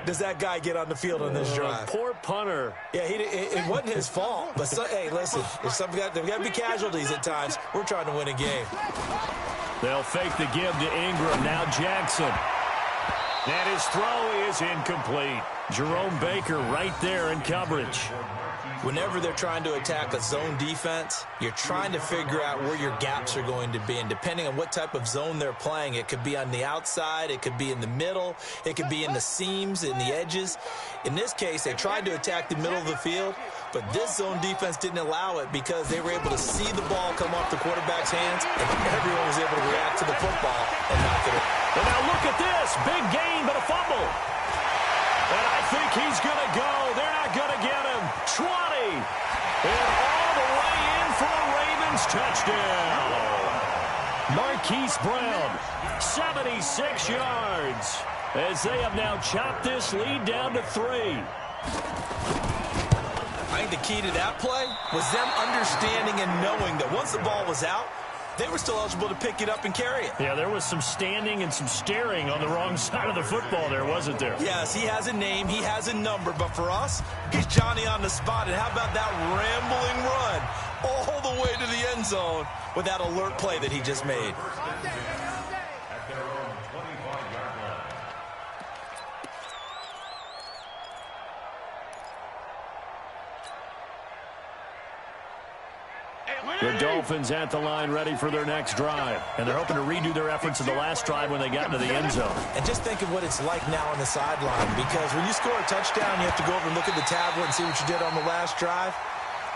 does that guy get on the field on this drive? Poor punter. Yeah, it wasn't his fault. But, hey, listen, there's got to be casualties at times. We're trying to win a game. They'll fake the give to Ingram. Now Jackson. And his throw is incomplete. Jerome Baker right there in coverage. Whenever they're trying to attack a zone defense, you're trying to figure out where your gaps are going to be. And depending on what type of zone they're playing, it could be on the outside, it could be in the middle, it could be in the seams, in the edges. In this case, they tried to attack the middle of the field, but this zone defense didn't allow it because they were able to see the ball come off the quarterback's hands, and everyone was able to react to the football and knock it in. And now look at this. Big gain, but a fumble. And I think he's going to go. They're not going to get him. 20. And all the way in for a Ravens touchdown. Marquise Brown, 76 yards. As they have now chopped this lead down to 3. I think the key to that play was them understanding and knowing that once the ball was out, they were still eligible to pick it up and carry it. Yeah, there was some standing and some staring on the wrong side of the football there, wasn't there? Yes, he has a name, he has a number, but for us, he's Johnny on the spot. And how about that rambling run all the way to the end zone with that alert play that he just made? The Dolphins at the line ready for their next drive. And they're hoping to redo their efforts in the last drive when they got into the end zone. And just think of what it's like now on the sideline, because when you score a touchdown, you have to go over and look at the tablet and see what you did on the last drive.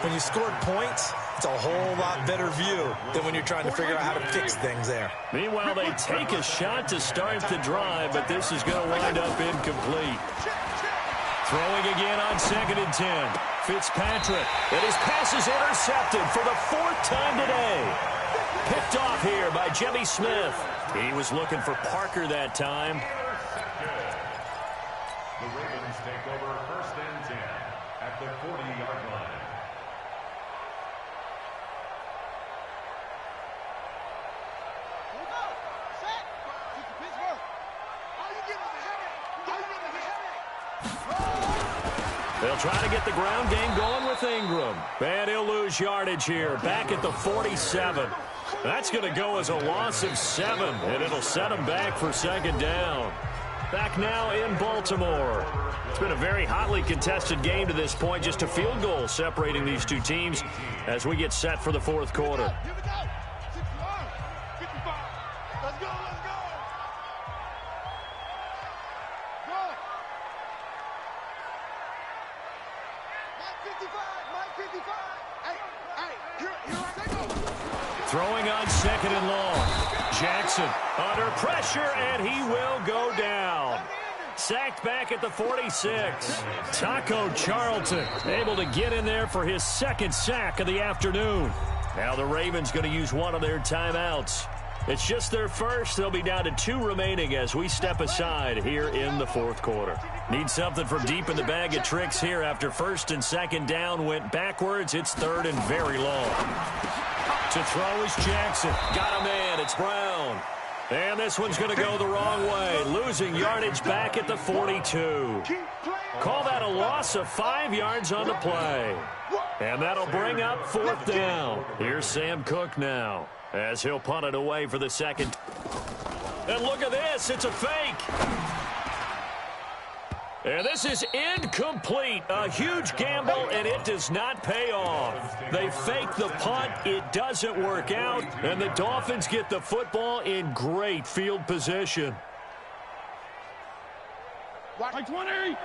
When you scored points, it's a whole lot better view than when you're trying to figure out how to fix things there. Meanwhile, they take a shot to start the drive, but this is going to wind up incomplete. Throwing again on 2nd and 10. Fitzpatrick, and his pass is intercepted for the 4th time today. Picked off here by Jimmy Smith. He was looking for Parker that time. The Ravens take over 1st and 10 at the 40-yard line. They'll try to get the ground game going with Ingram. And he'll lose yardage here, back at the 47. That's going to go as a loss of 7, and it'll set him back for 2nd down. Back now in Baltimore. It's been a very hotly contested game to this point, just a field goal separating these two teams as we get set for the 4th quarter. Throwing on 2nd and long. Jackson under pressure, and he will go down. Sacked back at the 46. Taco Charlton able to get in there for his 2nd sack of the afternoon. Now the Ravens going to use one of their timeouts. It's just their first. They'll be down to 2 remaining as we step aside here in the 4th quarter. Need something from deep in the bag of tricks here after 1st and 2nd down went backwards. It's 3rd and very long. To throw is Jackson. Got a man. It's Brown. And this one's going to go the wrong way. Losing yardage back at the 42. Call that a loss of 5 yards on the play. And that'll bring up 4th down. Here's Sam Cook now as he'll punt it away for the 2nd. And look at this. It's a fake. And this is incomplete. A huge gamble, and it does not pay off. They fake the punt. It doesn't work out, and the Dolphins get the football in great field position. Like 20.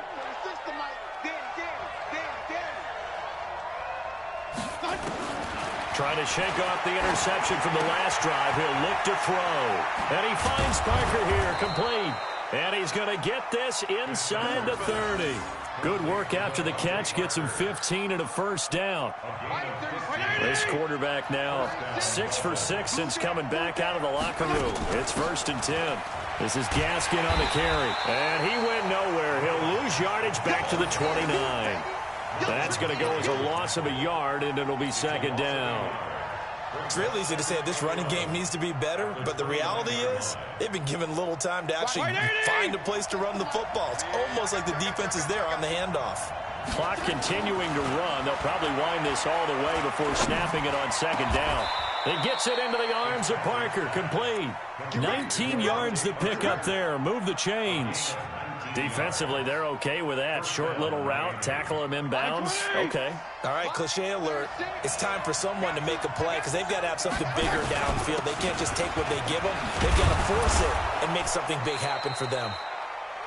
Trying to shake off the interception from the last drive. He'll look to throw. And he finds Parker here, complete. And he's going to get this inside the 30. Good work after the catch. Gets him 15 and a 1st down. This quarterback now 6 for 6 since coming back out of the locker room. It's 1st and 10. This is Gaskin on the carry. And he went nowhere. He'll lose yardage back to the 29. That's going to go as a loss of a yard, and it'll be 2nd down. It's real easy to say this running game needs to be better, but the reality is they've been given little time to actually find a place to run the football. It's almost like the defense is there on the handoff. Clock continuing to run. They'll probably wind this all the way before snapping it on second down. It gets it into the arms of Parker. Complete. 19 yards to pick up there. Move the chains. Defensively, they're okay with that. Short little route, tackle him inbounds. Okay. All right, cliche alert. It's time for someone to make a play because they've got to have something bigger downfield. They can't just take what they give them. They've got to force it and make something big happen for them.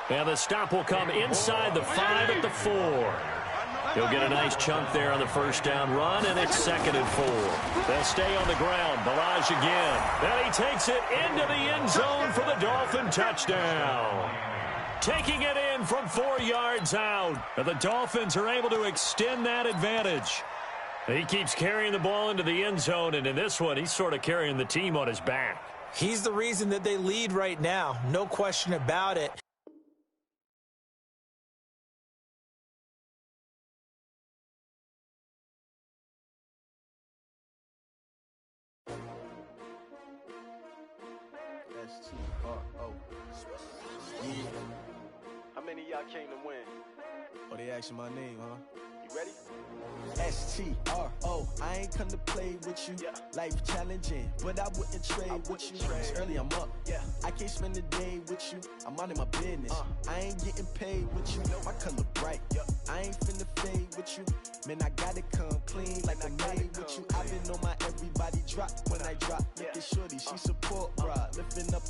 And the stop will come inside the 5 at the 4. He'll get a nice chunk there on the first down run, and it's 2nd and 4. They'll stay on the ground. Balaj again. And he takes it into the end zone for the Dolphin touchdown. Taking it in from 4 yards out. And the Dolphins are able to extend that advantage. He keeps carrying the ball into the end zone, and in this one, he's sort of carrying the team on his back. He's the reason that they lead right now. No question about it. How many of y'all came to win? Oh, they asking my name, huh? You ready? S-T-R-O, I ain't come to play with you. Life challenging, but I wouldn't trade with you. It's early, I'm up. I can't spend a day with you. I'm out of my business. I ain't getting paid with you. My color bright. I ain't finna fade with you. Man, I gotta come clean like I made with you. I've been on my everybody drop when I drop. Look at shorty, she support, bruh. Lifting up.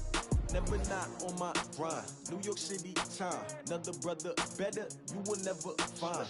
Never not on my grind. New York City time. Another brother better, you will never find.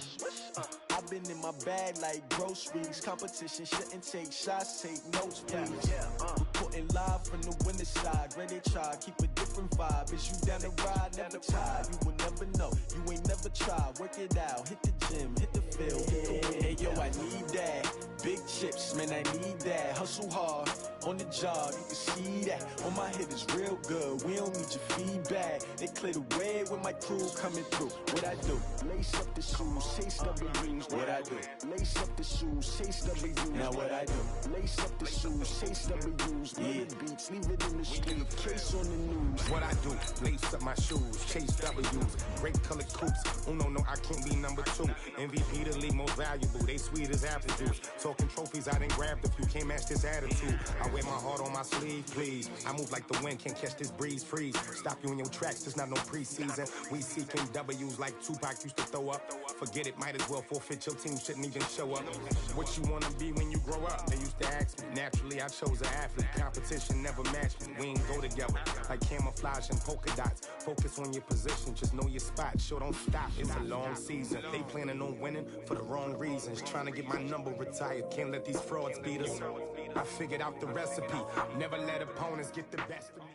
I've been in my bag like groceries. Competition shouldn't take shots, take notes, please. Reporting live from the winter side. Ready to try, keep a different vibe. Is you down the ride, never tired. You will never know, you ain't never tried. Work it out, hit the gym, hit the field. Hey yo, I need that. Big chips, man, I need that. Hustle hard, on the job, you can see that. On my head is real good, we don't need your feedback. They clear the way with my crew coming through. What I do? Lace up the shoes, chase W's. What I do? Lace up the shoes, chase W's. Now what I do? Lace up the shoes, chase W's. The beats, leave it in the street, case on the news. What I do? Lace up my shoes, chase W's. Great colored coops. Oh no, I can't be number 2. MVP the league most valuable. They sweet as apple juice. Talking trophies, I done grabbed a few. Can't match this attitude. I wear my heart on my sleeve, please. I move like the wind, can't catch this breeze. Freeze. Stop you in your tracks. There's not no preseason. We seeking W's like Tupac used to throw up. Forget it, might as well forfeit. Your team shouldn't even show up. What you wanna be when you grow up? They used to ask me. Naturally, I chose an athlete. Competition never matched me. We ain't go together like camouflage and polka dots. Focus on your position, just know your spot. Sure, don't stop. It's a long season. They planning on winning for the wrong reasons. Trying to get my number retired. Can't let these frauds beat us. I figured out the recipe. Never let opponents get the best of me.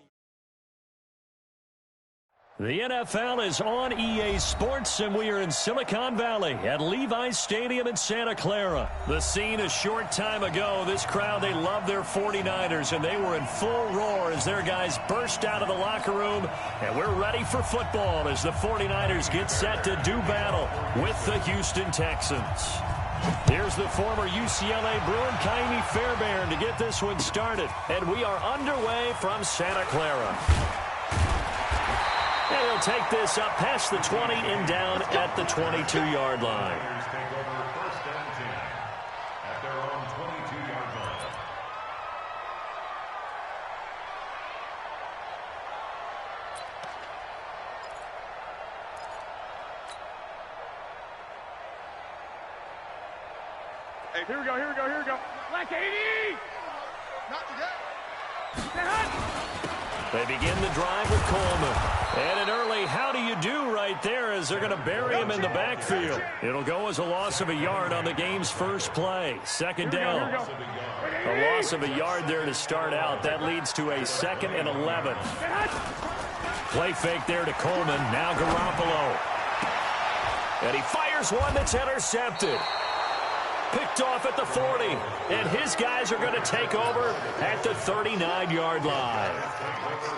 The NFL is on EA Sports, and we are in Silicon Valley at Levi's Stadium in Santa Clara. The scene a short time ago, this crowd, they love their 49ers, and they were in full roar as their guys burst out of the locker room, and we're ready for football as the 49ers get set to do battle with the Houston Texans. Here's the former UCLA Bruin, Kaimi Fairbairn, to get this one started, and we are underway from Santa Clara. And he'll take this up past the 20 and down at the 22-yard line. Take over first and 10 at their own 22-yard line. Hey, here we go. Black 80! Not today. They begin the drive with Coleman. And an early how do you do right there as they're going to bury him in the backfield. It'll go as a loss of a yard on the game's first play. Second down. A loss of a yard there to start out. That leads to a 2nd and 11. Play fake there to Coleman. Now Garoppolo. And he fires one that's intercepted. Picked off at the 40, and his guys are going to take over at the 39-yard line.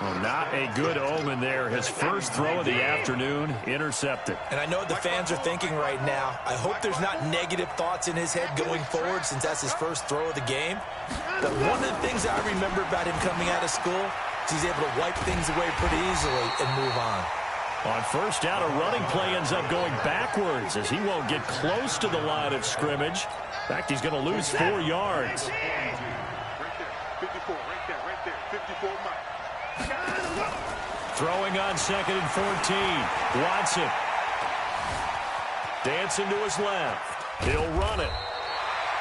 Well, not a good omen there. His first throw of the afternoon, intercepted. And I know what the fans are thinking right now. I hope there's not negative thoughts in his head going forward since that's his first throw of the game. But one of the things I remember about him coming out of school is he's able to wipe things away pretty easily and move on. On first down, a running play ends up going backwards as he won't get close to the line of scrimmage. In fact, he's going to lose 4 yards. Right there, 54, right there, 54 miles. Throwing on 2nd and 14. Watson. Dancing to his left. He'll run it.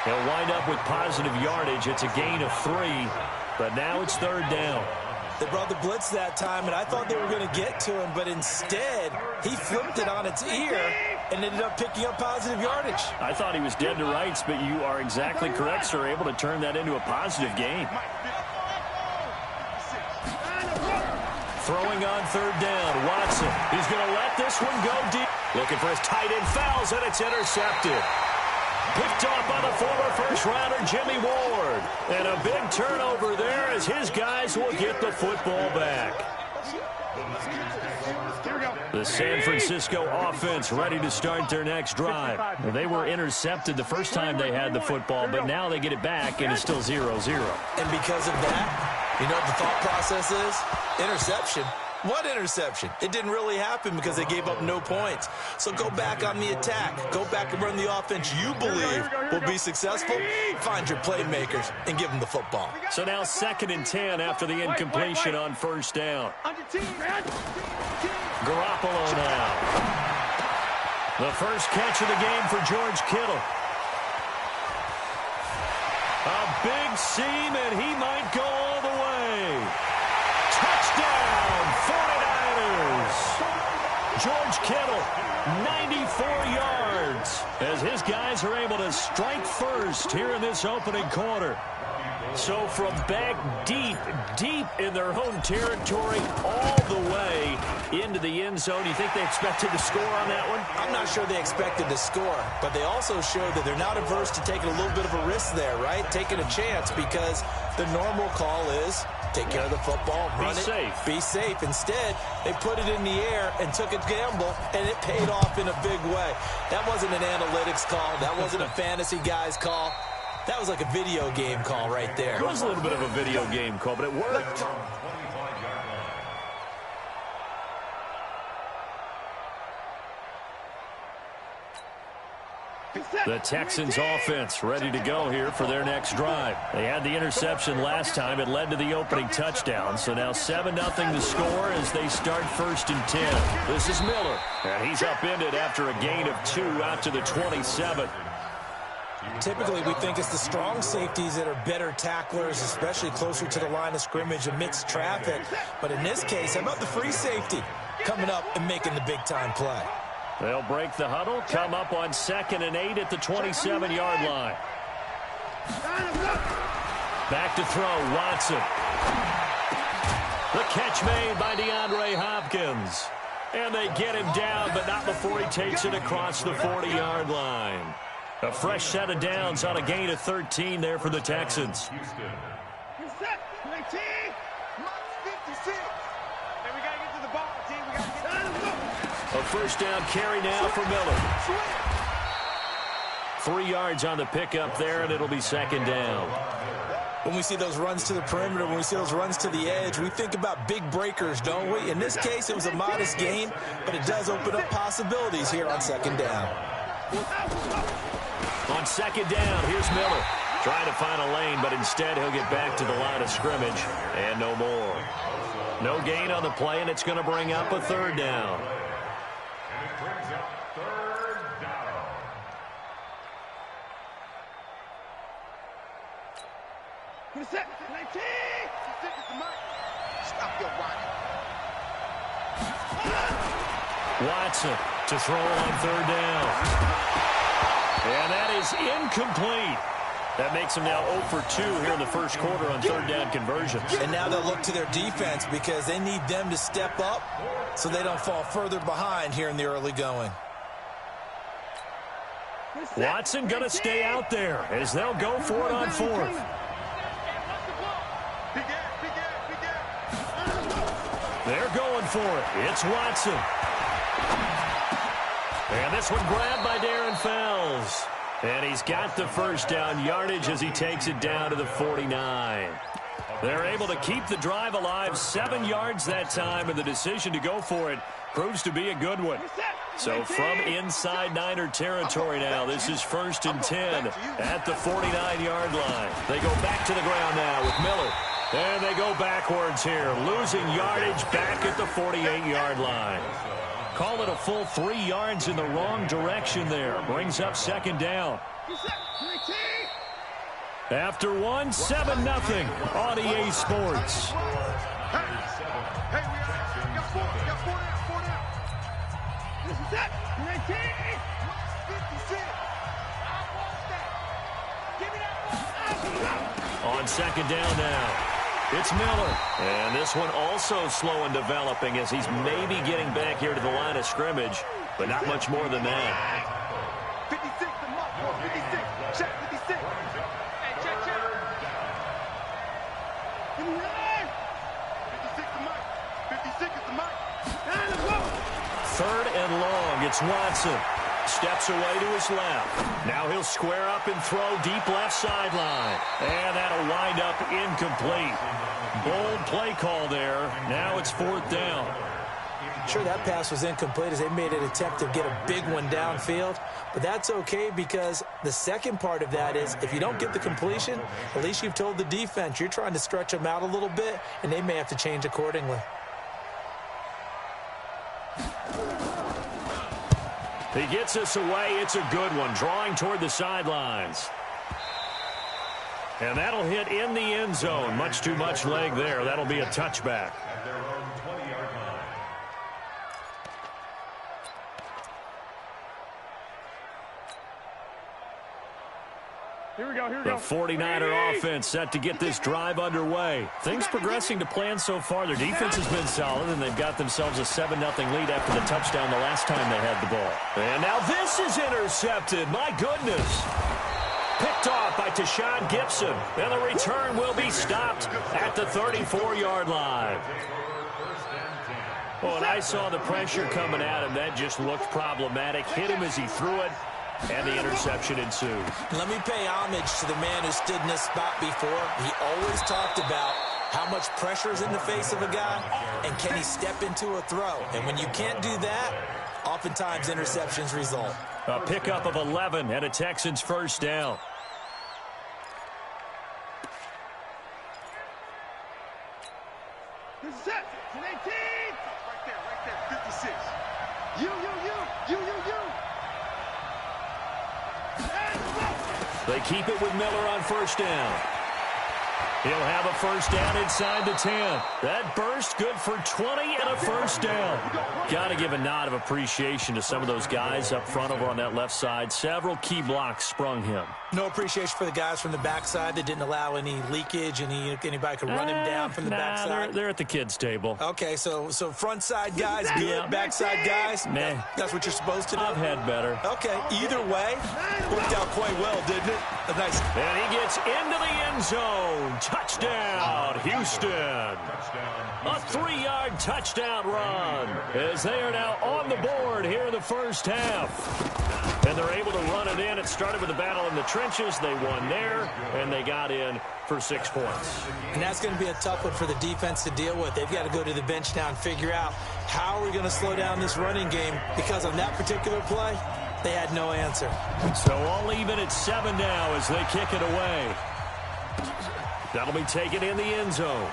He'll wind up with positive yardage. It's a gain of 3, but now it's 3rd down. They brought the blitz that time, and I thought they were going to get to him, but instead, he flipped it on its ear and ended up picking up positive yardage. I thought he was dead to rights, but you are exactly correct, sir. Able to turn that into a positive gain. Throwing on 3rd down, Watson. He's going to let this one go deep. Looking for his tight end, fouls, and it's intercepted. Picked off by the former first-rounder, Jimmy Ward. And a big turnover there as his guys will get the football back. The San Francisco offense ready to start their next drive. They were intercepted the first time they had the football, but now they get it back, and it's still 0-0. And because of that, you know what the thought process is? Interception. What interception? It didn't really happen because they gave up no points. So go back on the attack. Go back and run the offense you believe will be successful. Find your playmakers and give them the football. So now 2nd and 10 after the incompletion on first down. Garoppolo now. The first catch of the game for George Kittle. A big seam, and he might go all the way. Touchdown, 49ers. George Kittle, 94 yards, as his guys are able to strike first here in this opening quarter. So from back deep in their home territory all the way into the end zone, you think they expected to score on that one? I'm not sure they expected to score, but they also showed that they're not averse to taking a little bit of a risk there, right? Taking a chance, because the normal call is take care of the football, run it, be safe. Instead, they put it in the air and took a gamble, and it paid off in a big way. That wasn't an analytics call. That wasn't a fantasy guy's call. That was like a video game call right there. It was a little bit of a video game call, but it worked. The Texans offense ready to go here for their next drive. They had the interception last time. It led to the opening touchdown. So now 7-0 to score as they start 1st and 10. This is Miller, and he's upended after a gain of 2 out to the 27. Typically, we think it's the strong safeties that are better tacklers, especially closer to the line of scrimmage amidst traffic. But in this case, how about the free safety coming up and making the big-time play? They'll break the huddle, come up on 2nd and 8 at the 27-yard line. Back to throw, Watson. The catch made by DeAndre Hopkins. And they get him down, but not before he takes it across the 40-yard line. A fresh set of downs on a gain of 13 there for the Texans. A first down carry now for Miller. 3 yards on the pickup there, and it'll be 2nd down. When we see those runs to the perimeter, when we see those runs to the edge, we think about big breakers, don't we? In this case, it was a modest gain, but it does open up possibilities here on 2nd down. On 2nd down, here's Miller. Trying to find a lane, but instead he'll get back to the line of scrimmage, and no more. No gain on the play, and it's going to bring up a 3rd down. And it brings up 3rd down. Watson to throw on 3rd down. And that is incomplete. That makes them now 0 for 2 here in the first quarter on 3rd down conversions. And now they'll look to their defense because they need them to step up so they don't fall further behind here in the early going. Watson going to stay out there as they'll go for it on fourth. They're going for it. It's Watson. And this one grabbed by Darren Fells. And he's got the first down yardage as he takes it down to the 49. They're able to keep the drive alive, 7 yards that time, and the decision to go for it proves to be a good one. So from inside Niner territory now, this is 1st and 10 at the 49-yard line. They go back to the ground now with Miller. And they go backwards here, losing yardage back at the 48-yard line. Call it a full 3 yards in the wrong direction there. Brings up 2nd down. After one, 7-0 on EA Sports. On 2nd down now. It's Miller. And this one also slow in developing as he's maybe getting back here to the line of scrimmage, but not much more than that. 56, the mark, 56, check 56. Hey, check. 56 the mic. 56 is the mic. 3rd and long. It's Watson. Steps away to his left. Now he'll square up and throw deep left sideline. And that'll wind up incomplete. Bold play call there. Now it's 4th down. Sure, that pass was incomplete as they made an attempt to get a big one downfield. But that's okay because the second part of that is if you don't get the completion, at least you've told the defense you're trying to stretch them out a little bit, and they may have to change accordingly. He gets us away. It's a good one, drawing toward the sidelines. And that'll hit in the end zone. Much too much leg there. That'll be a touchback. At their own 20-yard line. Here we go. The 49er offense set to get this drive underway. Things progressing to plan so far. Their defense has been solid, and they've got themselves a 7-0 lead after the touchdown the last time they had the ball. And now this is intercepted. My goodness. Picked off by Tashawn Gibson. And the return will be stopped at the 34-yard line. Well, and I saw the pressure coming at him. That just looked problematic. Hit him as he threw it. And the interception ensued. Let me pay homage to the man who stood in this spot before. He always talked about how much pressure is in the face of a guy and can he step into a throw. And when you can't do that, oftentimes interceptions result. A pickup of 11 and a Texans first down. This is it. 18. Right there. 56. You. They keep it with Miller on first down. He'll have a first down inside the 10. That burst good for 20 and a first down. Got to give a nod of appreciation to some of those guys up front over on that left side. Several key blocks sprung him. No appreciation for the guys from the backside that didn't allow any leakage. Anybody could run him down from the backside. They're at the kids' table. Okay, so front side guys good, yeah. Backside guys, nah. That's what you're supposed to do. I've had better. Okay, either way, worked out quite well, didn't it? Nice. And he gets into the end zone. Touchdown, Houston. A 3-yard touchdown run as they are now on the board here in the first half. And they're able to run it in. It started with a battle in the trenches. They won there, and they got in for 6 points. And that's going to be a tough one for the defense to deal with. They've got to go to the bench now and figure out how are we going to slow down this running game, because on that particular play, they had no answer. So all even at 7 now as they kick it away. That'll be taken in the end zone.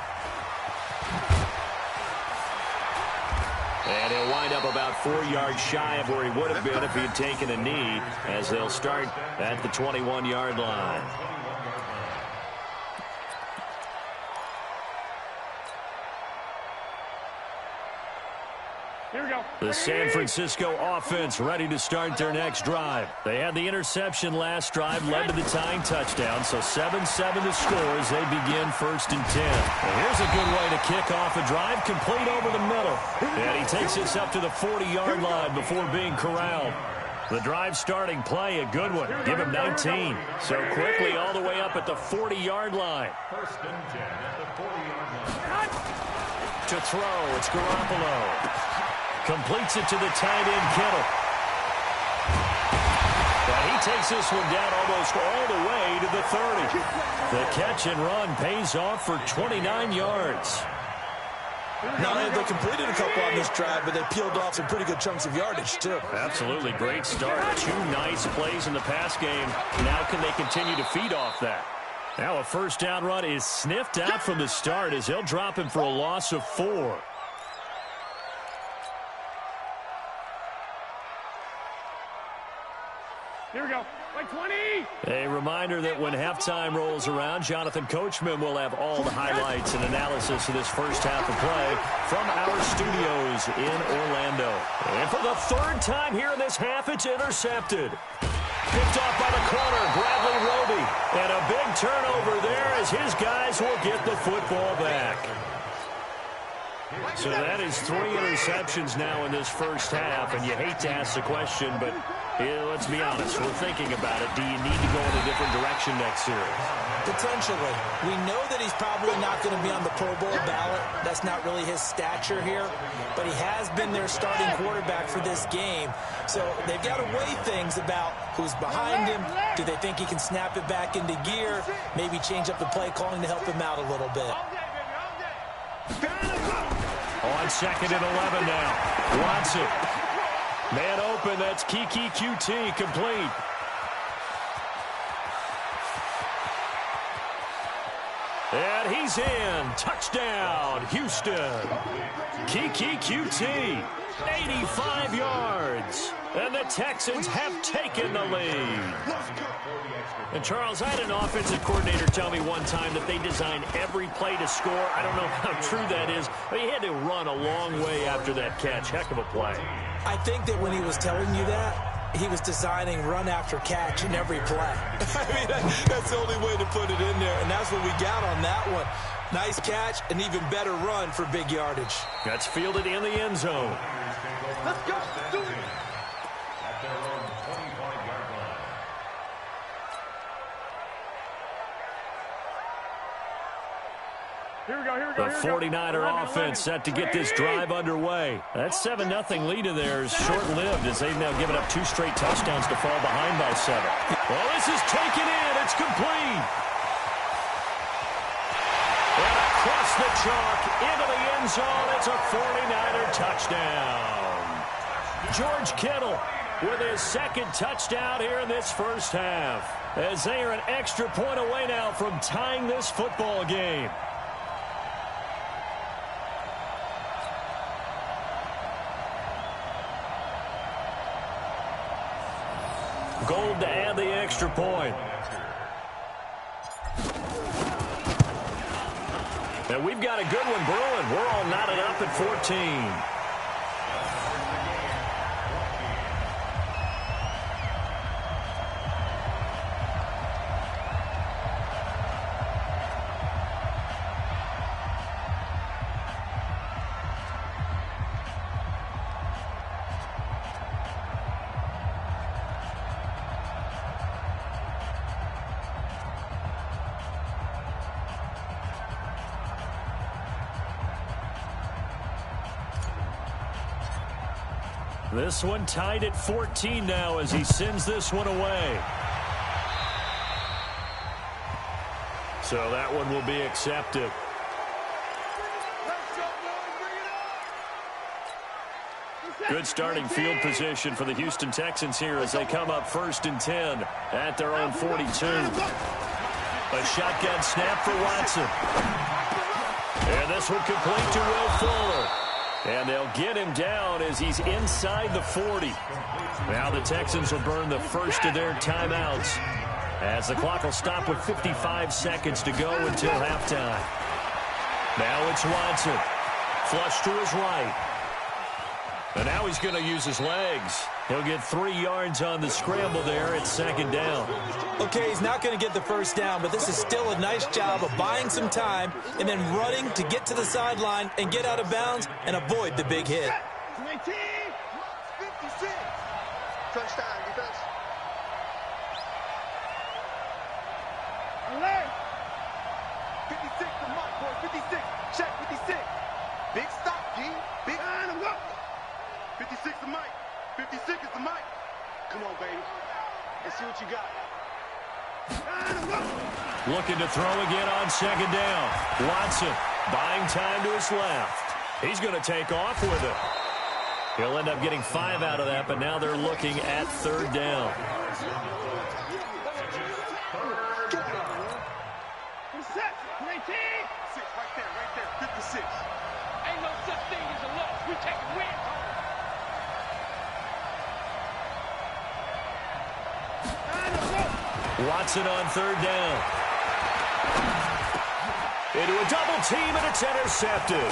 And he'll wind up about 4 yards shy of where he would have been if he had taken a knee, as they'll start at the 21-yard line. Here we go. The San Francisco offense ready to start their next drive. They had the interception last drive, led to the tying touchdown, so 7-7 the score as they begin 1st and 10. Well, here's a good way to kick off a drive, complete over the middle. And he takes us up to the 40-yard line before being corralled. The drive starting play, a good one. Give him 19. So quickly all the way up at the 40-yard line. First and 10 at the 40-yard line. To throw, it's Garoppolo. Completes it to the tight end, Kittle. And he takes this one down almost all the way to the 30. The catch and run pays off for 29 yards. Not only have they completed a couple on this drive, but they peeled off some pretty good chunks of yardage, too. Absolutely. Great start. 2 nice plays in the pass game. Now can they continue to feed off that? Now a first down run is sniffed out from the start as they'll drop him for a loss of 4. Here we go. Like 20. A reminder that when halftime rolls around, Jonathan Coachman will have all the highlights and analysis of this first half of play from our studios in Orlando. And for the 3rd time here in this half, it's intercepted. Picked off by the corner, Bradley Roby. And a big turnover there as his guys will get the football back. So that is 3 interceptions now in this first half, and you hate to ask the question, but let's be honest, we're thinking about it. Do you need to go in a different direction next series? Potentially. We know that he's probably not going to be on the Pro Bowl ballot. That's not really his stature here, but he has been their starting quarterback for this game. So they've got to weigh things about who's behind him. Do they think he can snap it back into gear? Maybe change up the play calling to help him out a little bit. On 2nd and 11 now. Watson. Man open, that's Kiki QT, complete. And he's in. Touchdown, Houston. Kiki QT, 85 yards. And the Texans have taken the lead. And, Charles, I had an offensive coordinator tell me one time that they design every play to score. I don't know how true that is, but he had to run a long way after that catch. Heck of a play. I think that when he was telling you that, he was designing run after catch in every play. I mean, that's the only way to put it in there, and that's what we got on that one. Nice catch, an even better run for big yardage. That's fielded in the end zone. Let's go. Do it. At their own 25-yard line. Here we go. Here we go. The 49er offense set to get this drive underway. That 7-0 lead of theirs short-lived as they've now given up 2 straight touchdowns to fall behind by 7. Well, this is taken in. It's complete. And across the chalk into the end zone. It's a 49er touchdown. George Kittle with his 2nd touchdown here in this first half, as they are an extra point away now from tying this football game. Gold to add the extra point. And we've got a good one brewing. We're all knotted up at 14. This one tied at 14 now as he sends this one away. So that one will be accepted. Good starting field position for the Houston Texans here as they come up 1st and 10 at their own 42. A shotgun snap for Watson. And this one complete to Will Fuller. And they'll get him down as he's inside the 40. Now the Texans will burn the first of their timeouts as the clock will stop with 55 seconds to go until halftime. Now it's Watson. Flush to his right. And now he's going to use his legs. He'll get 3 yards on the scramble there at 2nd down. Okay, he's not going to get the first down, but this is still a nice job of buying some time and then running to get to the sideline and get out of bounds and avoid the big hit. 19, 56. Touchdown, defense. 56 to Mike, boy. 56. Check, 56. Big stop, G. Big line him up. 56 to Mike. 56 is the Mike. Come on, baby. Let's see what you got. Looking to throw again on second down. Watson buying time to his left. He's going to take off with it. He'll end up getting 5 out of that, but now they're looking at third down. Right there. 56. Ain't no such thing as a loss. We take a win. Watson on third down. Into a double team, and it's intercepted.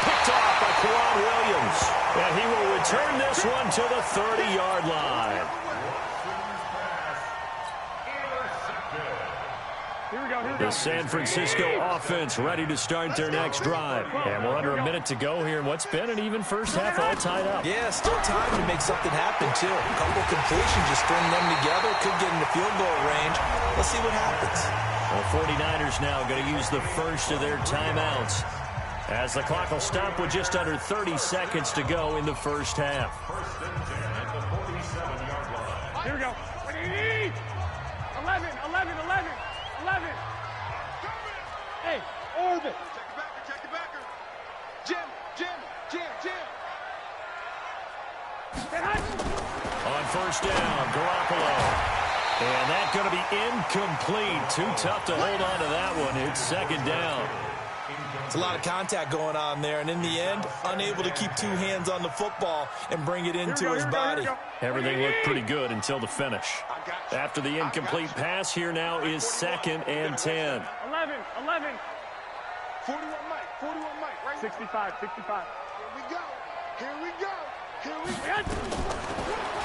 Picked off by Quan Williams. And he will return this one to the 30-yard line. The San Francisco offense ready to start their next drive. And we're under a minute to go here in what's been an even first half, all tied up. Yeah, still time to make something happen, too. A couple completions, just string them together. Could get into field goal range. Let's see what happens. The 49ers now going to use the first of their timeouts, as the clock will stop with just under 30 seconds to go in the first half. Here we go. 11. Hey, Orbit. Check the backer. Jim. On first down, Garoppolo. And that's going to be incomplete. Too tough to hold on to that one. It's second down. It's a lot of contact going on there, and in the end, unable to keep 2 hands on the football and bring it into his body. Everything looked pretty good until the finish. After the incomplete pass, here now is 2nd and 10. 11. 41 Mike, right? 65. Here we go.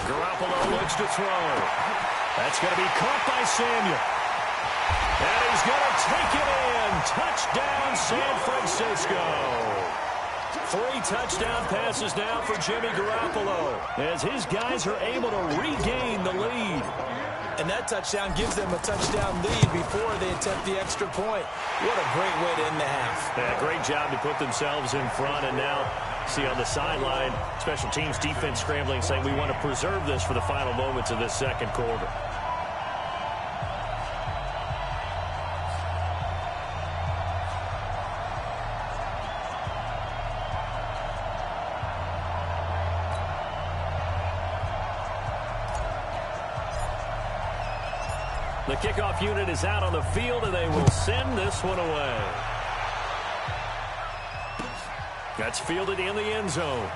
Garoppolo looks to throw. That's going to be caught by Samuel. And he's going to take it in. Touchdown, San Francisco. 3 touchdown passes now for Jimmy Garoppolo, as his guys are able to regain the lead. And that touchdown gives them a touchdown lead before they attempt the extra point. What a great way to end the half. Yeah, great job to put themselves in front, and now see on the sideline, special teams defense scrambling, saying we want to preserve this for the final moments of this second quarter. The kickoff unit is out on the field, and they will send this one away. That's fielded in the end zone.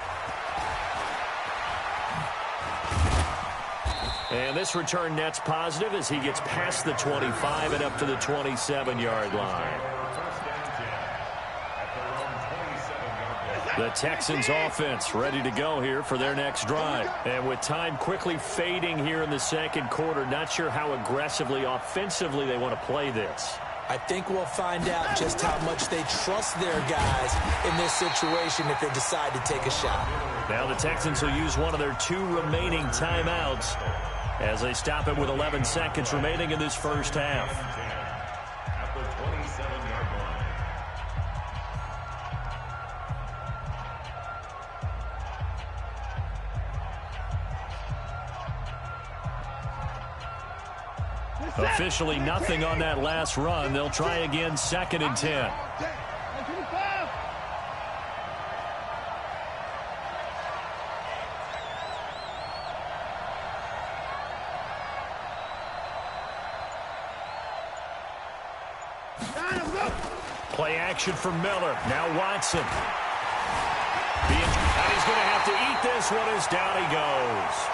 And this return net's positive as he gets past the 25 and up to the 27-yard line. The Texans offense ready to go here for their next drive. And with time quickly fading here in the second quarter, not sure how aggressively, offensively they want to play this. I think we'll find out just how much they trust their guys in this situation if they decide to take a shot. Now the Texans will use one of their 2 remaining timeouts as they stop it with 11 seconds remaining in this first half. At the 27-yard line. Officially nothing on that last run. They'll try again, 2nd and 10. Play action for Miller. Now Watson. And he's going to have to eat this one as down he goes.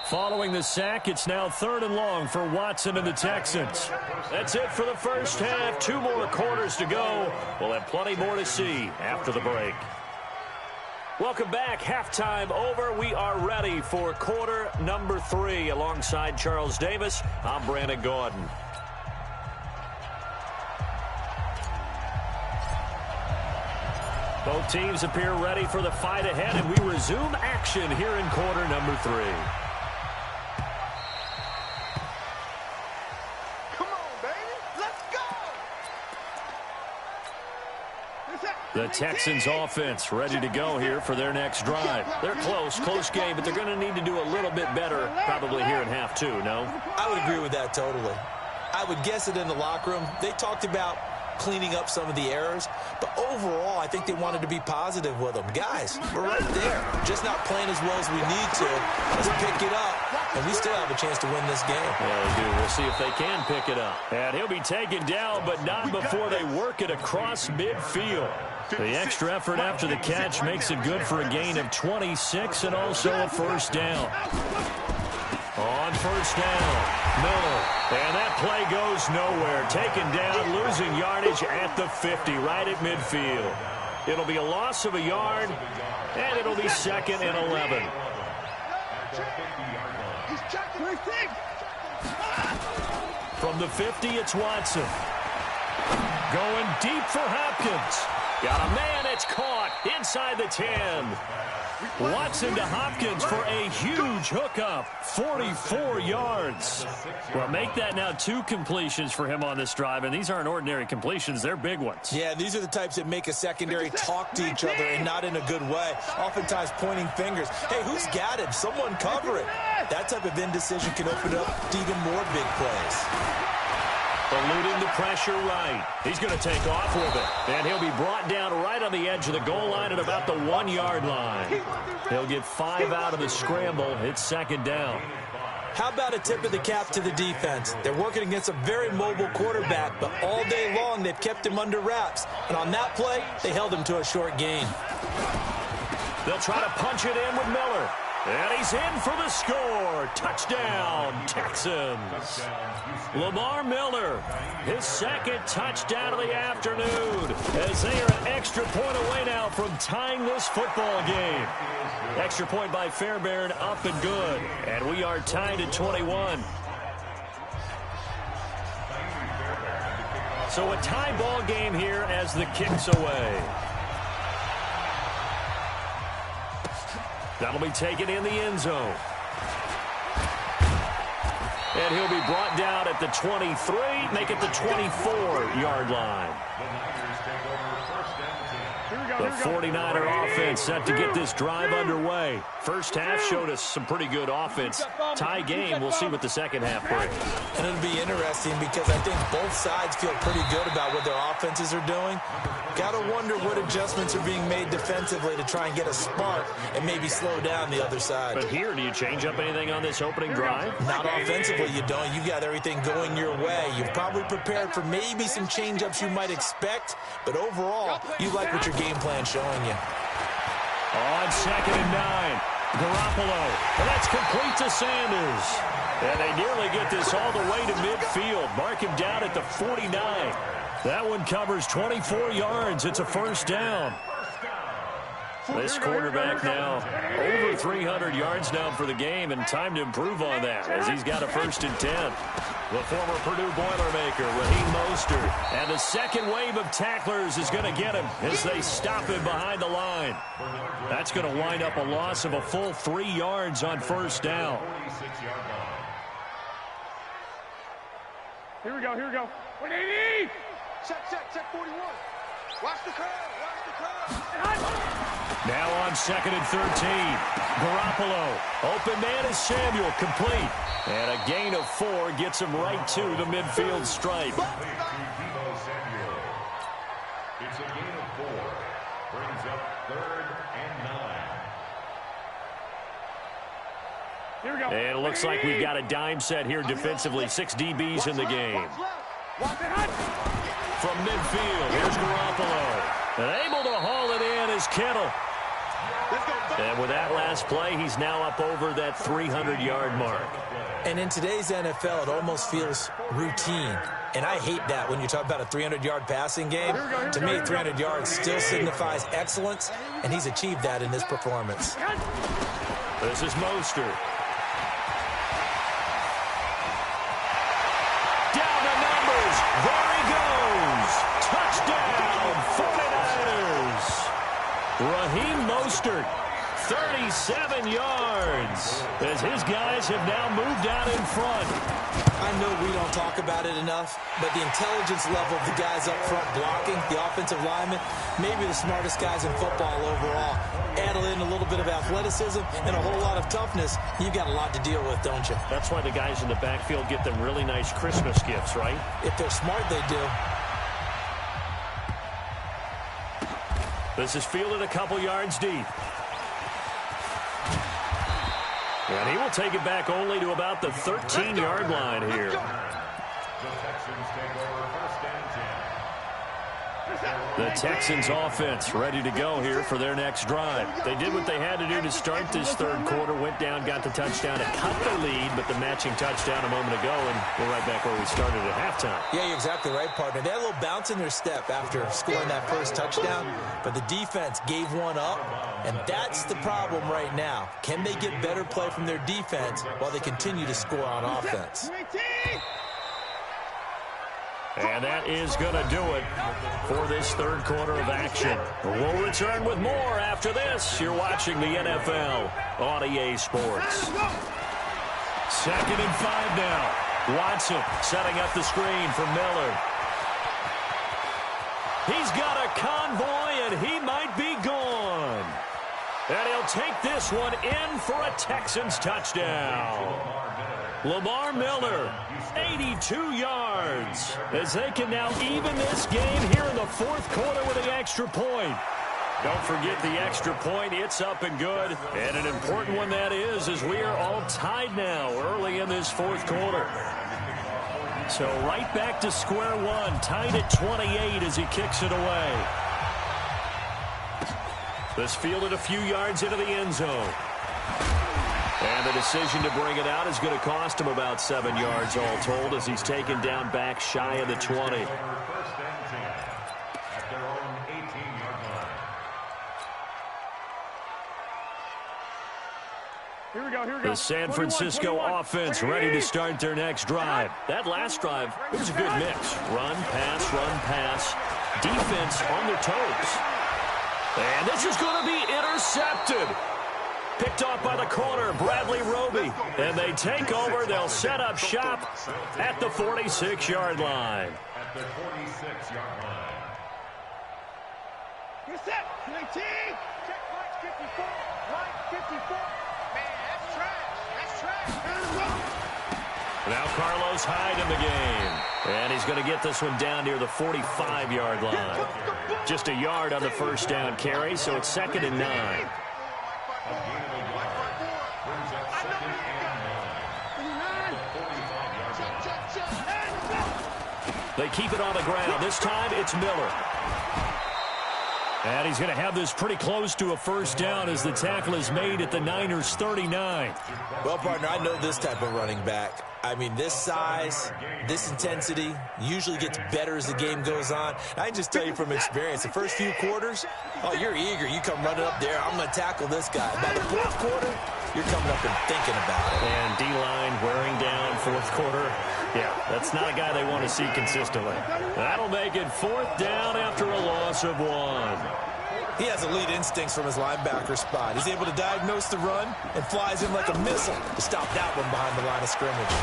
Following the sack, it's now 3rd and long for Watson and the Texans. That's it for the first half. 2 more quarters to go. We'll have plenty more to see after the break. Welcome back. Halftime over. We are ready for quarter number 3. Alongside Charles Davis, I'm Brandon Gordon. Both teams appear ready for the fight ahead, and we resume action here in quarter number 3. Come on, baby. Let's go. The Texans offense ready to go here for their next drive. They're close game, but they're going to need to do a little bit better probably here in half 2, no? I would agree with that totally. I would guess it in the locker room. They talked about cleaning up some of the errors, but overall, I think they wanted to be positive with them. Guys, we're right there. Just not playing as well as we need to. Let's pick it up, and we still have a chance to win this game. Yeah, they do. We'll see if they can pick it up. And he'll be taken down, but not before they work it across midfield. The extra effort after the catch makes it good for a gain of 26 and also a first down. On first down, Miller. And that play goes nowhere. Taken down, losing yardage at the 50, right at midfield. It'll be a loss of a yard, and it'll be 2nd and 11. From the 50, it's Watson. Going deep for Hopkins. Got a man, it's caught inside the 10. Watson to Hopkins for a huge hookup, 44 yards. Well, make that now 2 completions for him on this drive, and these aren't ordinary completions. They're big ones. Yeah, these are the types that make a secondary talk to each other and not in a good way, oftentimes pointing fingers. Hey, who's got him? Someone cover it. That type of indecision can open up to even more big plays. Eluding the pressure right. He's going to take off with it. And he'll be brought down right on the edge of the goal line at about the 1-yard line. He'll get 5 out of the scramble. It's 2nd down. How about a tip of the cap to the defense? They're working against a very mobile quarterback, but all day long they've kept him under wraps. And on that play, they held him to a short gain. They'll try to punch it in with Miller. And he's in for the score. Touchdown, Texans. Lamar Miller, his 2nd touchdown of the afternoon, as they are an extra point away now from tying this football game. Extra point by Fairbairn, up and good. And we are tied at 21. So a tie ball game here as the kick's away. That'll be taken in the end zone. And he'll be brought down at the 23, make it the 24-yard line. The 49er offense set to get this drive underway. First half showed us some pretty good offense. Tie game, we'll see what the second half brings. And it'll be interesting because I think both sides feel pretty good about what their offenses are doing. Got to wonder what adjustments are being made defensively to try and get a spark and maybe slow down the other side. But here, do you change up anything on this opening drive? Not offensively, you don't. You've got everything going your way. You've probably prepared for maybe some change-ups you might expect, but overall, you like what your game plan's showing you. On 2nd and 9, Garoppolo, and that's complete to Sanders. And they nearly get this all the way to midfield. Mark him down at the 49. That one covers 24 yards. It's a first down. This quarterback now over 300 yards now for the game, and time to improve on that as he's got a 1st and 10. The former Purdue Boilermaker, Raheem Mostert, and the second wave of tacklers is going to get him as they stop him behind the line. That's going to wind up a loss of a full 3 yards on first down. Here we go. 180! Check 41. Watch the curve. Now on 2nd and 13. Garoppolo. Open man is Samuel. Complete. And a gain of 4 gets him right to the midfield stripe. It's a gain of 4. Brings up 3rd and 9. Here we go. And it looks like we've got a dime set here defensively. 6 DBs in the game. From midfield, here's Garoppolo. And able to haul it in is Kittle. And with that last play, he's now up over that 300-yard mark. And in today's NFL, it almost feels routine. And I hate that when you talk about a 300-yard passing game. To me, 300 yards still signifies excellence, and he's achieved that in this performance. This is Mostert. Down the numbers. There he goes. Touchdown, 49ers. Raheem Mostert, 37 yards, as his guys have now moved out in front. I know we don't talk about it enough, but the intelligence level of the guys up front blocking, the offensive linemen, maybe the smartest guys in football overall. Add in a little bit of athleticism and a whole lot of toughness, you've got a lot to deal with, don't you? That's why the guys in the backfield get them really nice Christmas gifts, right? If they're smart, they do. This is fielded a couple yards deep. And he will take it back only to about the 13-yard line here. The Texans take over first and 10. The Texans offense ready to go here for their next drive. They did what they had to do to start this third quarter, went down, got the touchdown, and cut the lead, but the matching touchdown a moment ago, and we're right back where we started at halftime. Yeah, you're exactly right, partner. They had a little bounce in their step after scoring that first touchdown, but the defense gave one up, and that's the problem right now. Can they get better play from their defense while they continue to score on offense? And that is going to do it for this third quarter of action. We'll return with more after this. You're watching the NFL on EA Sports. 2nd and 5 now. Watson setting up the screen for Miller. He's got a convoy, and he might be gone. And he'll take this one in for a Texans touchdown. Lamar Miller, 82 yards, as they can now even this game here in the fourth quarter with an extra point. Don't forget the extra point. It's up and good. And an important one that is, as we are all tied now early in this fourth quarter. So right back to square one, tied at 28 as he kicks it away. This fielded a few yards into the end zone. And the decision to bring it out is going to cost him about 7 yards all told as he's taken down back shy of the 20. First and 10 at their own 18-yard line. Here we go. The San Francisco offense ready to start their next drive. That last drive, it was a good mix. Run, pass, defense on their toes. And this is going to be intercepted. Picked off by the corner, Bradley Roby. And they take over. They'll set up shop at the 46-yard line. At the 46-yard line. You're set. 19. Check line 54. Line 54. Man, that's trash. That's trash. Now Carlos Hyde in the game. And he's going to get this one down near the 45-yard line. Just a yard on the first down carry, so it's 2nd and 9. They keep it on the ground. This time it's Miller. And he's going to have this pretty close to a first down as the tackle is made at the Niners' 39. Well, partner, I know this type of running back. I mean, this size, this intensity usually gets better as the game goes on. I can just tell you from experience, the first few quarters, oh, you're eager. You come running up there. I'm going to tackle this guy. By the fourth quarter, you're coming up and thinking about it. And D-line wearing down fourth quarter. Yeah, that's not a guy they want to see consistently. That'll make it 4th down after a loss of 1. He has elite instincts from his linebacker spot. He's able to diagnose the run and flies in like a missile to stop that one behind the line of scrimmage.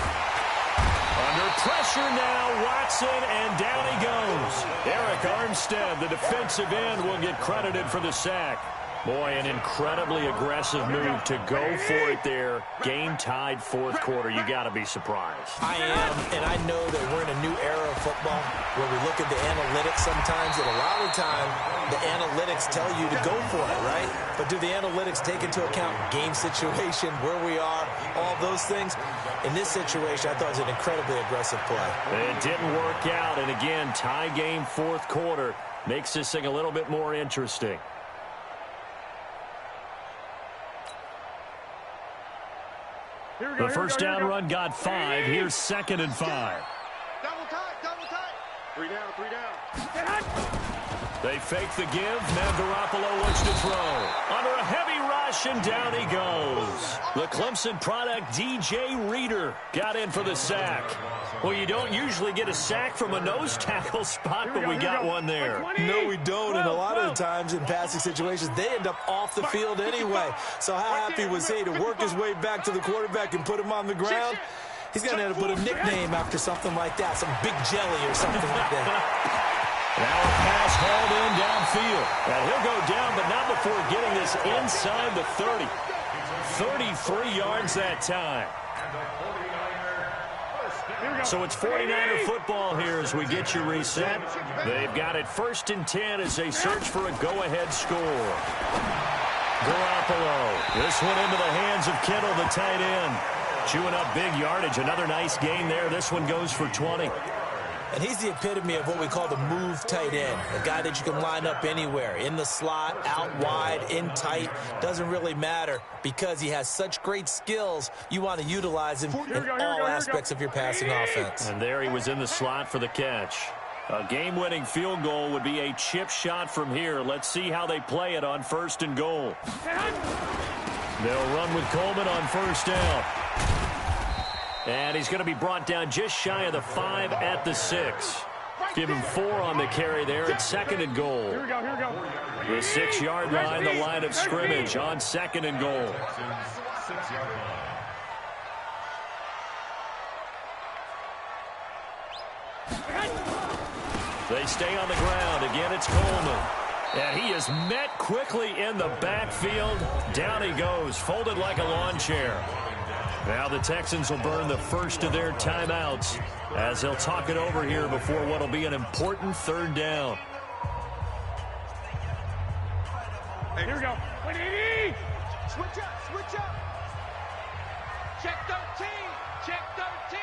Under pressure now, Watson, and down he goes. Eric Armstead, the defensive end, will get credited for the sack. Boy, an incredibly aggressive move to go for it there. Game-tied fourth quarter. You got to be surprised. I am, and I know that we're in a new era of football where we look at the analytics sometimes, and a lot of the time the analytics tell you to go for it, right? But do the analytics take into account game situation, where we are, all those things? In this situation, I thought it was an incredibly aggressive play. It didn't work out, and again, tie game fourth quarter makes this thing a little bit more interesting. Here The first down run got 5. Here's 2nd and 5. Double tight, double tight. 3 down, 3 down. They fake the give. Now Garoppolo looks to throw. Under a heavy rush, and down he goes. The Clemson product, DJ Reader, got in for the sack. Well, you don't usually get a sack from a nose tackle spot, but we got one there. No, we don't, and a lot of the times in passing situations, they end up off the field anyway. So how happy was he to work his way back to the quarterback and put him on the ground? He's going to have to put a nickname after something like that, some Big Jelly or something like that. Now a pass hauled in downfield. And he'll go down, but not before getting this inside the 30. 33 yards that time. So it's 49er football here as we get you reset. They've got it 1st and 10 as they search for a go-ahead score. Garoppolo. This one into the hands of Kittle, the tight end. Chewing up big yardage. Another nice gain there. This one goes for 20. And he's the epitome of what we call the move tight end, a guy that you can line up anywhere, in the slot, out wide, in tight, doesn't really matter because he has such great skills. You want to utilize him in all aspects of your passing offense. And there he was in the slot for the catch. A game-winning field goal would be a chip shot from here. Let's see how they play it on 1st and goal. They'll run with Coleman on 1st down. And he's going to be brought down just shy of the 5 at the 6. Give him 4 on the carry there at 2nd and goal. The 6-yard line, the line of scrimmage on 2nd and goal. They stay on the ground. Again, it's Coleman. And he is met quickly in the backfield. Down he goes, folded like a lawn chair. Now the Texans will burn the first of their timeouts as they'll talk it over here before what will be an important 3rd down. Hey, here we go. Switch up, switch up. Check 13, check 13.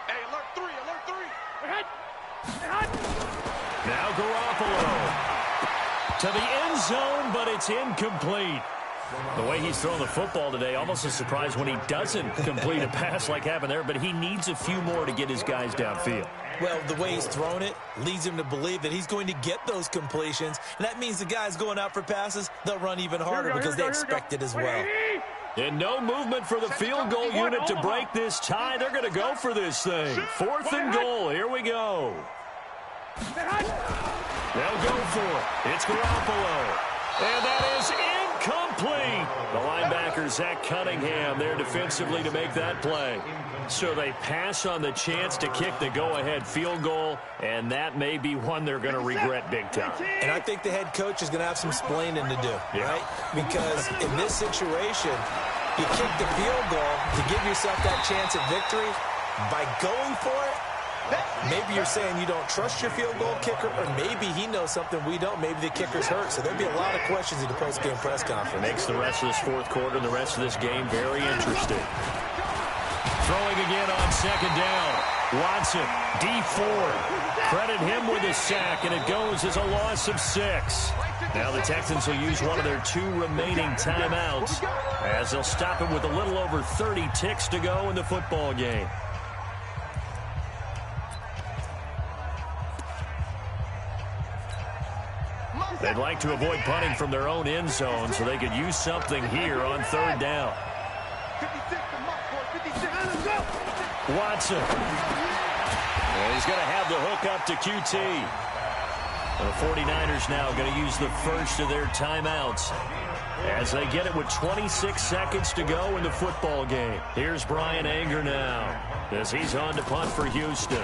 Hey, alert 3, alert 3. Now Garoppolo to the end zone, but it's incomplete. The way he's throwing the football today, almost a surprise when he doesn't complete a pass like happened there, but he needs a few more to get his guys downfield. Well, the way he's thrown it leads him to believe that he's going to get those completions, and that means the guys going out for passes, they'll run even harder because they expect it as well. And no movement for the field goal unit to break this tie. They're going to go for this thing. 4th and goal. Here we go. They'll go for it. It's Garoppolo. And that is incomplete. The linebacker, Zach Cunningham, there defensively to make that play. So they pass on the chance to kick the go-ahead field goal, and that may be one they're going to regret big time. And I think the head coach is going to have some splaining to do, right? Because in this situation, you kick the field goal to give yourself that chance at victory. By going for it, maybe you're saying you don't trust your field goal kicker, or maybe he knows something we don't. Maybe the kicker's hurt. So there'll be a lot of questions in the post-game press conference. Makes the rest of this 4th quarter and the rest of this game very interesting. Throwing again on 2nd down. Watson, D Ford. Credit him with a sack, and it goes as a loss of 6. Now the Texans will use one of their 2 remaining timeouts as they'll stop it with a little over 30 ticks to go in the football game. They'd like to avoid punting from their own end zone so they could use something here on 3rd down. 56, Watson. And he's going to have the hook up to QT. And the 49ers now going to use the first of their timeouts as they get it with 26 seconds to go in the football game. Here's Brian Anger now as he's on to punt for Houston.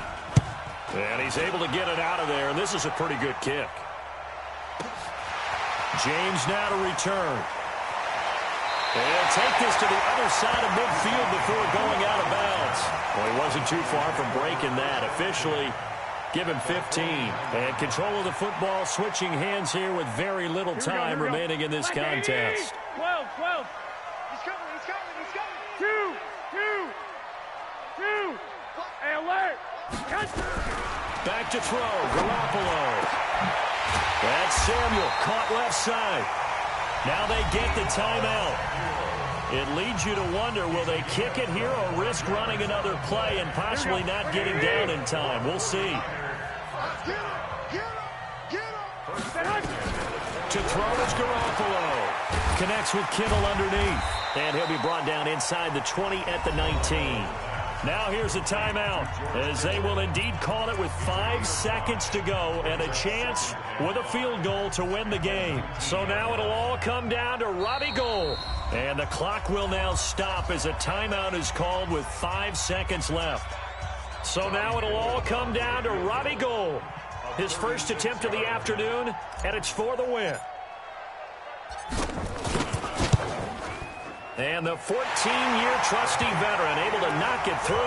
And he's able to get it out of there, and this is a pretty good kick. James now to return. And take this to the other side of midfield before going out of bounds. Well, he wasn't too far from breaking that. Officially given 15. And control of the football switching hands here with very little time remaining in this contest. 12. He's coming. 2. Hey, alert. Back to throw. Garoppolo. That's Samuel, caught left side. Now they get the timeout. It leads you to wonder, will they kick it here or risk running another play and possibly not getting down in time? We'll see. To throw is Garoppolo. Connects with Kittle underneath. And he'll be brought down inside the 20 at the 19. Now here's a timeout, as they will indeed call it with 5 seconds to go and a chance with a field goal to win the game. So now it'll all come down to Robbie Gould. And the clock will now stop as a timeout is called with 5 seconds left. So now it'll all come down to Robbie Gould. His first attempt of the afternoon, and it's for the win. And the 14-year trusty veteran able to knock it through.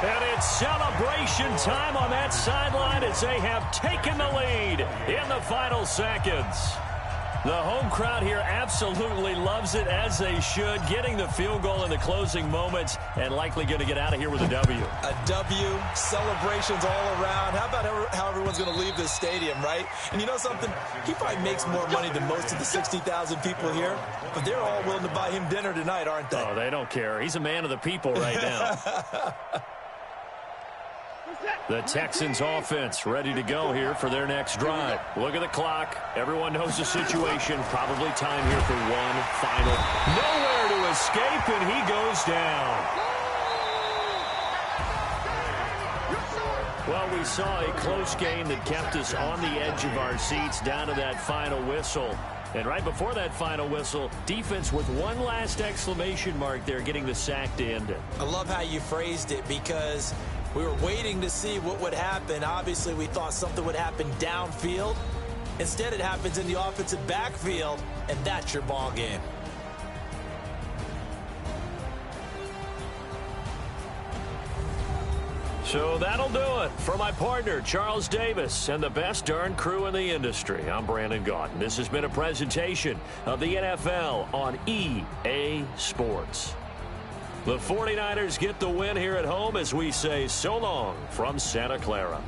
And it's celebration time on that sideline as they have taken the lead in the final seconds. The home crowd here absolutely loves it, as they should, getting the field goal in the closing moments and likely going to get out of here with a W. A W, celebrations all around. How about how everyone's going to leave this stadium, right? And you know something? He probably makes more money than most of the 60,000 people here, but they're all willing to buy him dinner tonight, aren't they? Oh, they don't care. He's a man of the people right now. The Texans offense ready to go here for their next drive. Look at the clock. Everyone knows the situation. Probably time here for one final. Nowhere to escape, and he goes down. Well, we saw a close game that kept us on the edge of our seats down to that final whistle. And right before that final whistle, defense with one last exclamation mark there, getting the sack to end it. I love how you phrased it, because we were waiting to see what would happen. Obviously, we thought something would happen downfield. Instead, it happens in the offensive backfield, and that's your ball game. So that'll do it for my partner, Charles Davis, and the best darn crew in the industry. I'm Brandon Gaudin. This has been a presentation of the NFL on EA Sports. The 49ers get the win here at home as we say so long from Santa Clara.